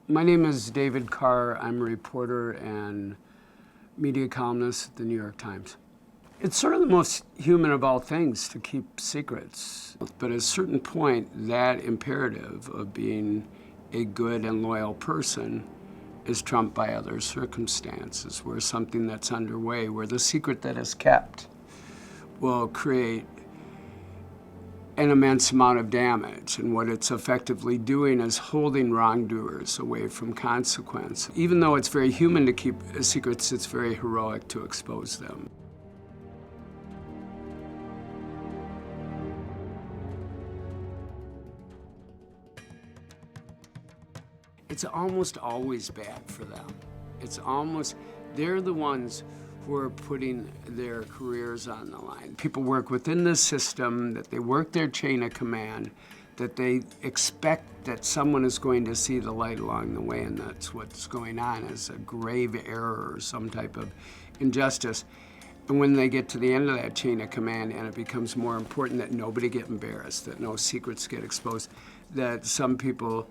My name is David Carr. I'm a reporter and media columnist at the New York Times. It's sort of the most human of all things to keep secrets. But at a certain point, that imperative of being a good and loyal person is trumped by other circumstances, where something that's underway, where the secret that is kept will create an immense amount of damage. And what it's effectively doing is holding wrongdoers away from consequence. Even though it's very human to keep secrets, it's very heroic to expose them. It's almost always bad for them. They're the ones who are putting their careers on the line. People work within the system, that they work their chain of command, that they expect that someone is going to see the light along the way, and that's what's going on, is a grave error or some type of injustice. And when they get to the end of that chain of command and it becomes more important that nobody get embarrassed, that no secrets get exposed, that some people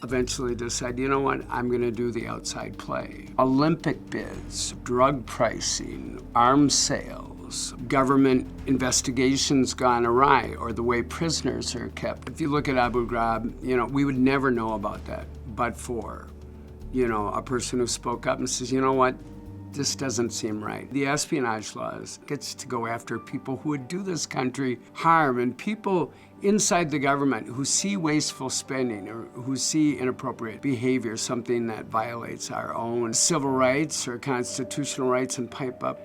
eventually decide, you know what, I'm going to do the outside play. Olympic bids, drug pricing, arms sales, government investigations gone awry, or the way prisoners are kept. If you look at Abu Ghraib, we would never know about that but for, a person who spoke up and says, you know what, this doesn't seem right. The espionage laws gets to go after people who would do this country harm, and people inside the government who see wasteful spending or who see inappropriate behavior, something that violates our own civil rights or constitutional rights, and pipe up.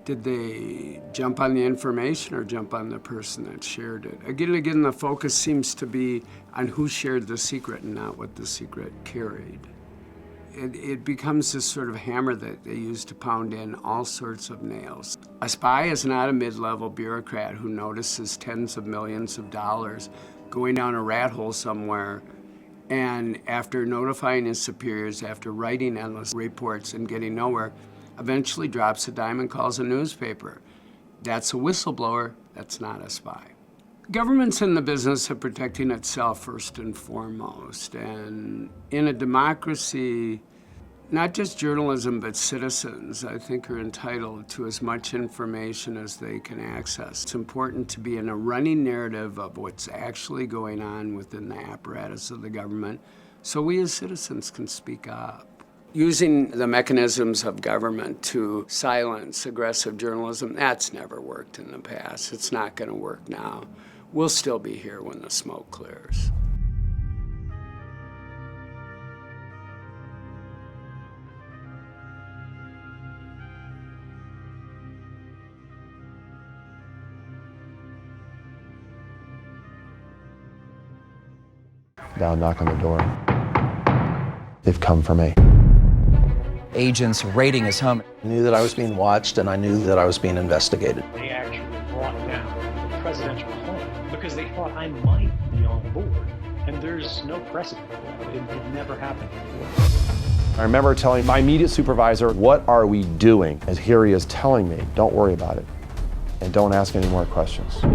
Did they jump on the information or jump on the person that shared it? Again and again, the focus seems to be on who shared the secret and not what the secret carried. It becomes this sort of hammer that they use to pound in all sorts of nails. A spy is not a mid-level bureaucrat who notices tens of millions of dollars going down a rat hole somewhere, and after notifying his superiors, after writing endless reports and getting nowhere, eventually drops a dime and calls a newspaper. That's a whistleblower, that's not a spy. Government's in the business of protecting itself first and foremost, and in a democracy, not just journalism, but citizens, I think, are entitled to as much information as they can access. It's important to be in a running narrative of what's actually going on within the apparatus of the government, so we as citizens can speak up. Using the mechanisms of government to silence aggressive journalism, that's never worked in the past. It's not going to work now. We'll still be here when the smoke clears. Now knock on the door. They've come for me. Agents raiding his home. I knew that I was being watched, and I knew that I was being investigated. They actually brought down the presidential home because they thought I might be on board. And there's no precedent for that. It never happened before. I remember telling my immediate supervisor, what are we doing? And here he is telling me, don't worry about it, and don't ask any more questions.